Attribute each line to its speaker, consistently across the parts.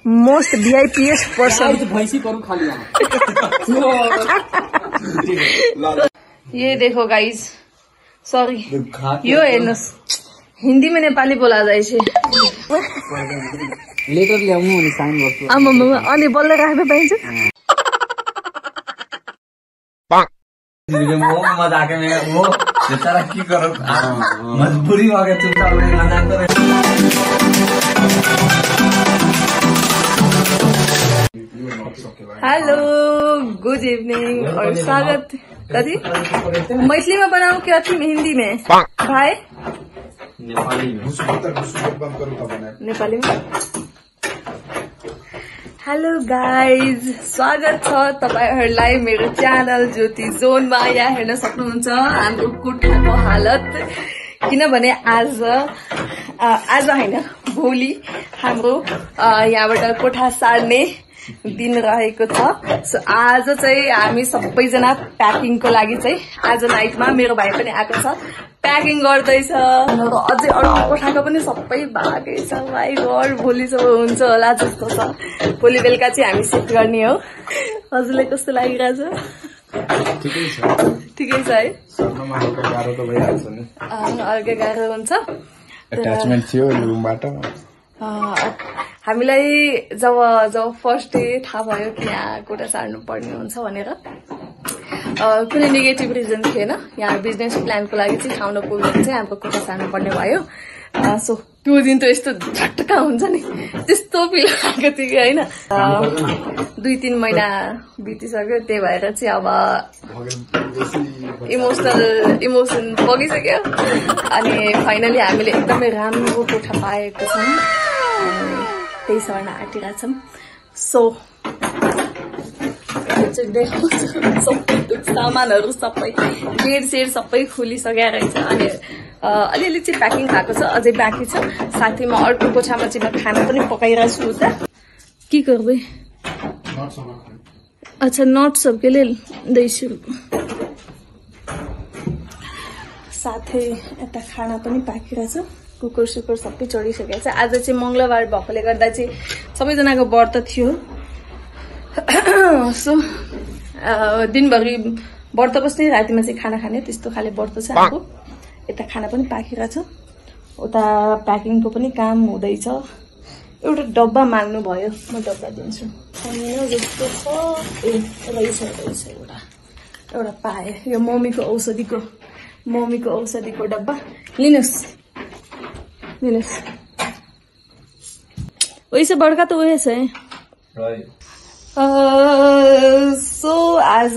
Speaker 1: Most वीआईपीएस person ये देखो guys sorry यो हेर्नुहोस् हिन्दीमा नेपाली बोला जाइछ
Speaker 2: लेटर ल्याउनु अनि साइन गर्छु
Speaker 1: अनि बल्ल राख्न पाइन्छ
Speaker 3: मजाक वो बेचारा की करो मजबूरी हो गया चुपचाप मजाक करे
Speaker 1: हेलो गुड इवनिंग और स्वागत कति मैथिली में बनाऊ क्या थी हिंदी में भाई नेपाली में हेलो गाइज स्वागत छ तपाईहरुलाई मेरो च्यानल ज्योति जोनमा यहाँ हेर्न सक्नुहुन्छ हाम्रो कोठाको हालत किनभने आज हैन भोलि हाम्रो यहाँबाट कोठा सार्ने दिन रहेको छ सो आज चाहिँ हामी सबैजना प्याकिङको लागि चाहिँ आज नाइटमा मेरो भाइ पनि आएको छ प्याकिङ गर्दैछ अझै अरु कोठाको पनि सबै बाँकै छ भाइ घर भोलिसम्म हुन्छ होला जस्तो छ भोलि बेलुका चाहिँ हामी सेट गर्ने हो हजुरलाई कस्तो लागिरहेछ ठिकै छ है अर्कै गाह्रो हुन्छ
Speaker 4: अट्याचमेन्ट थियो रुमबाट
Speaker 1: हामीलाई जब फर्स्ट डे थाहा भयो कि यहाँ कोठा सार्नु पर्ने हुन्छ भनेर कुनै नेगेटिभ रिजन थिएन यहाँ बिजनेस प्लानको लागि चाहिँ ठाउँ नपुग्दा चाहिँ हाम्रो कोठा सार्नु पर्ने भयो सो त्यो दिन त यस्तो झट्का हुन्छ नि त्यस्तो फिल आएको थियो कि होइन 2-3 महिना बितिसक्यो त्यही भएर चाहिँ अब इमोसन बगिसक्यो अनि फाइनली हामीले एकदमै राम्रो कोठा पाएको छौँ त्यही सर्न आँटिरहेको छौँ सो सामानहरू सबै बेड सेड सबै खोलिसकेर रहेछ अनि अलिअलि चाहिँ प्याकिङ भएको छ अझै बाँकी छ साथै म अर्को कोठामा चाहिँ म खाना पनि पकाइरहेको छु उता के गर्दै अच्छा नट सबके लिए 200 रुपियाँ साथै यता खाना पनि पाकिरहेछ कुकुर सुकुर सबै चढिसकेको छ आज चाहिँ मंगलबार भएकोले गर्दा चाहिँ सबैजनाको व्रत थियो सो दिनभरि व्रत बस्ने रातिमा चाहिँ खाना खाने त्यस्तो खाले व्रत छ आएको यता खाना पनि पाकिरहेछ उता प्याकिङको पनि काम हुँदैछ एउटा डब्बा माग्नु भयो म डब्बा दिन्छु जस्तो छ रहेछ एउटा पाएँ यो मम्मीको औषधिको डब्बा लिनुहोस् वैसे बड़का तो वही है सो आज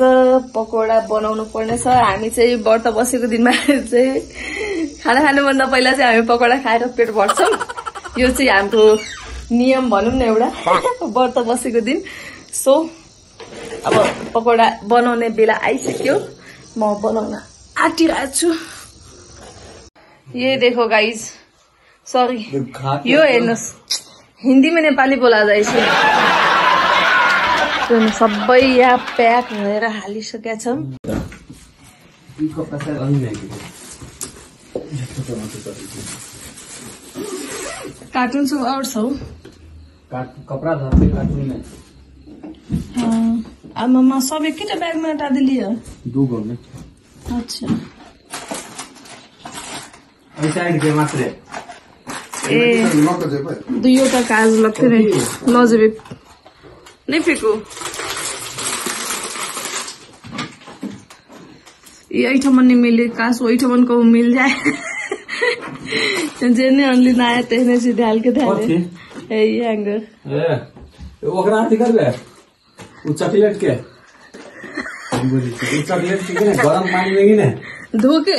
Speaker 1: पकौडा बनाउनु पर्ने छ हामी चाहिँ व्रत बसेको दिनमा चाहिँ खाना खानुभन्दा पहिला चाहिँ हामी पकौडा खाएर पेट भर्छौं यो चाहिँ हाम्रो नियम भनौं न एउटा व्रत बसेको दिन सो अब पकौडा बनाउने बेला आइसक्यो म बनाउन आँटिरहेको छु ये देखो गाइज सॉरी यो हेर्नुहोस् हिन्दीमा नेपाली बोला जाइछ सबै यहाँ प्याक भएर हालिसकेका छौं कार्टुन सब और छौ
Speaker 2: कपड़ा धरते कार्टून में
Speaker 1: आमामा सब एकैटा ब्यागमा टादिलियो
Speaker 2: 2 गो में
Speaker 1: अच्छा
Speaker 3: ओइ साइड के मात्रै
Speaker 1: ए दुईवटा काज लगते रे नजबे नहीं फेंको ये ऐठमन नहीं मिले काश वो ऐठमन को मिल जाए जेने ओनली ना आए तेने से ढाल के ढाले ए ये हैंगर
Speaker 3: ए ओकरा अथी करबे उ चॉकलेट के चॉकलेट के गरम पानी में गिने
Speaker 1: धो के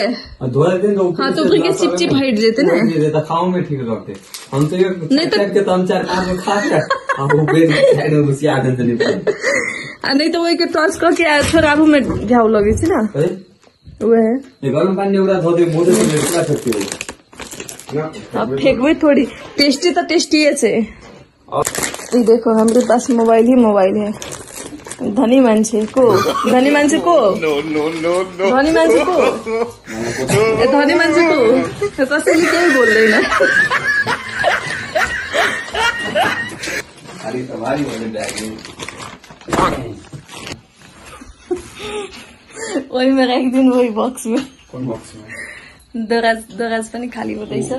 Speaker 3: दिन
Speaker 1: हाँ तो फिर चिपचिप हट जेते ना
Speaker 3: तो खाओ में ठीक रहते हम तो ये नहीं तो के तम चार पांच खा के अब वो बेड साइड में घुसी आदत नहीं
Speaker 1: नहीं तो वही के टॉर्च करके थोड़ा आबू में घाव लगे थी ना वो है
Speaker 3: ये गरम पानी उड़ा धो दे मोटे से पूरा छक्के
Speaker 1: अब फेंकवे थोड़ी टेस्टी तो टेस्टी है ये देखो हमारे पास मोबाइल ही मोबाइल है धनी मान्छे को धनी मान्छे को धनी मान्छे को धनी मान्छे को कसैले केही बोल्दैन
Speaker 3: भारी त भारी भयो ब्याग
Speaker 1: वही में राखिदिनु वही बक्स में
Speaker 4: कौन बॉक्स में?
Speaker 1: दराज पनि खाली हुँदैछ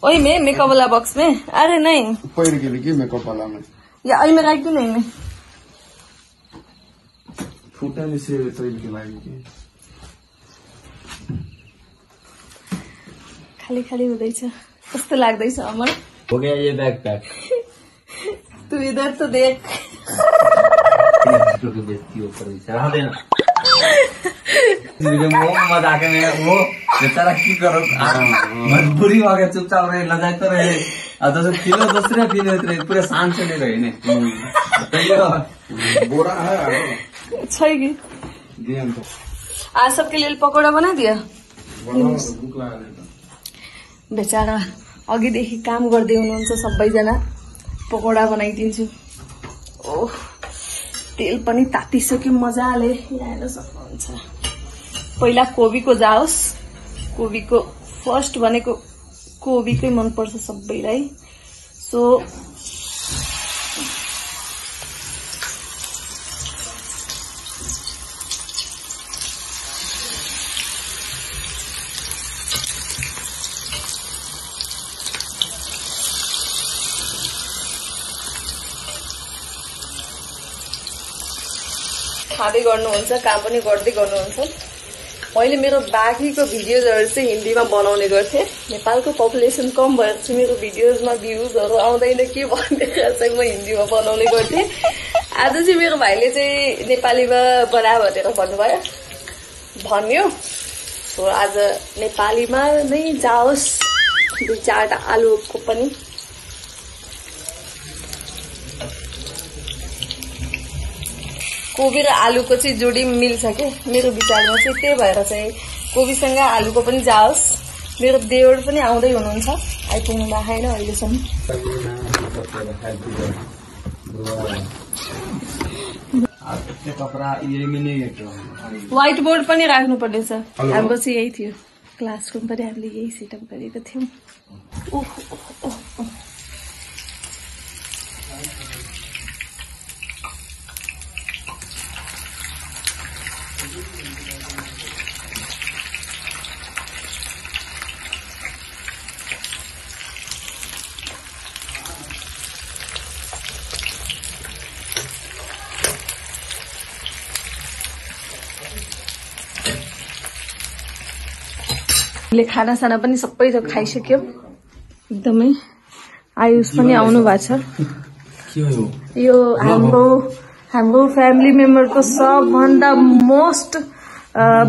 Speaker 1: वही में मेकअप वाला बक्स में अरे नहीं
Speaker 4: पैर के लिए मेकअप वाला में
Speaker 1: या वही में राखिदिनु नि
Speaker 4: फुटाने से तैल के लागि के
Speaker 1: खाली खाली हुँदैछ कस्तो लाग्दैछ अमर
Speaker 3: हो गया ये बैग पैक
Speaker 1: तू इधर तो देख
Speaker 3: बेचती हो पर चढ़ा देना मजाक में वो बेचारा की करो मजबूरी हो गया चुपचाप रहे लजाए तो रहे तो किलो दूसरे पीने उतरे पूरे शान से ले रहे
Speaker 4: बोरा है
Speaker 1: छै कि आज सबके लिए पकौड़ा बना दिया
Speaker 4: भूख लगा
Speaker 1: बेचारा अघिदेखि काम गर्दै हुनुहुन्छ सबैजना पकौडा बनाइदिन्छु ओह तेल पनि तातिसक्यो मजाले हेर्न सक्नुहुन्छ पहिला कोबीको जाओस् कोबीको फर्स्ट भनेको कोबीकै मनपर्छ सबैलाई सो खाँदै गर्नुहुन्छ काम पनि गर्दै गर्नुहुन्छ मैले मेरो बाँकीको भिडियोजहरु चाहिँ हिन्दीमा बनाउने गर्थे नेपालको पपुलेसन कम भएर चाहिँ मेरो भिडियोजमा भ्युजहरु आउँदैन के भन्ने चाहिँ म हिन्दीमा बनाउने गर्थे आज चाहिँ मेरो भाइले चाहिँ नेपालीमा बना भनेर भन्नुभयो भन्यो सो आज नेपालीमा नै जाओस् दुई चारवटा आलुको पनि कोबी र आलुको चाहिँ जोडी मिल्छ के मेरो विचारमा चाहिँ त्यही भएर चाहिँ कोबीसँग आलुको पनि जाओस् मेरो देवर पनि आउँदै हुनुहुन्छ आइपुग्नु भएको छैन अहिलेसम्म
Speaker 3: कपड़ा ये में नहीं है
Speaker 1: व्हाइट बोर्ड पनि राख्नु पर्नेछ हाम्रो चाहिँ यही थियो क्लासरुम पनि हामीले यही सेटअप गरेको थियौं खाना साना पनि सबै थोक खाइसक्यो एकदमै आयुष पनि आउनु भएको छ यो हाम्रो फ्यामिली मेम्बरको सबभन्दा मोस्ट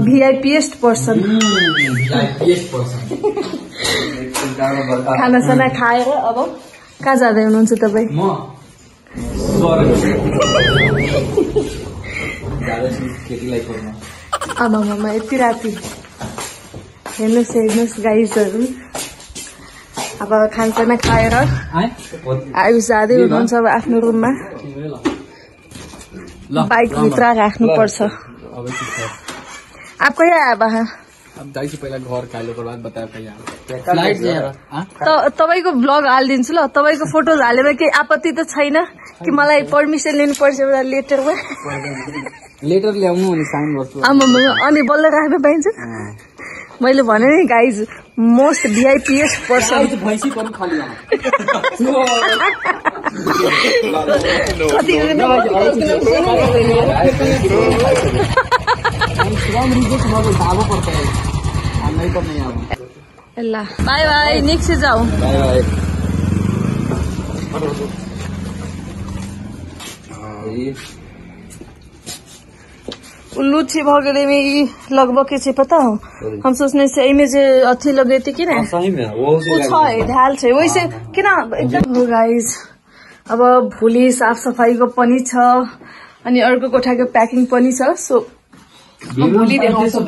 Speaker 1: भिआइपीएस्ट पर्सन खाना साना खाएर अब कहाँ जाँदै हुनुहुन्छ तपाईँ आमामा यति राति हेर्नुहोस् गाइजहरु अब खानसाना खाएर आयुष जाँदै हुनुहुन्छ अब आफ्नो रुममा बाइक भित्र राख्नुपर्छ आप कहाँ आए वहाँ
Speaker 2: अब दाई से पहला घर खाइलो के बाद बताया यहाँ
Speaker 1: तपाईको ब्लग हालिदिन्छु ल तपाईको फोटोज हालेर केही आपत्ति त छैन कि मलाई पर्मिसन लिनुपर्छ एउटा लेटरमा
Speaker 2: लेटर ल्याउनु अनि साइन गर्छु
Speaker 1: आमामा अनि बल्ल राख्न पाइन्छ मैले भने नि गाइज मोस्ट भिआइपीएस पर्सन
Speaker 2: भैँसी पनि खाली
Speaker 1: ल बाई बाई नेक्स्ट जाऊ उल्लू थी भगड़े में ये लगभग के पता हो हम सोचने से इमेज अच्छी लगे थे कि ना
Speaker 3: सही में वो
Speaker 1: ढाल छे वैसे किन एकदम हो गाइज अब भोलि साफ सफाई को पनि छ अनि अर्को कोठाको प्याकिङ पनि छ सो भोलि देखाउँछु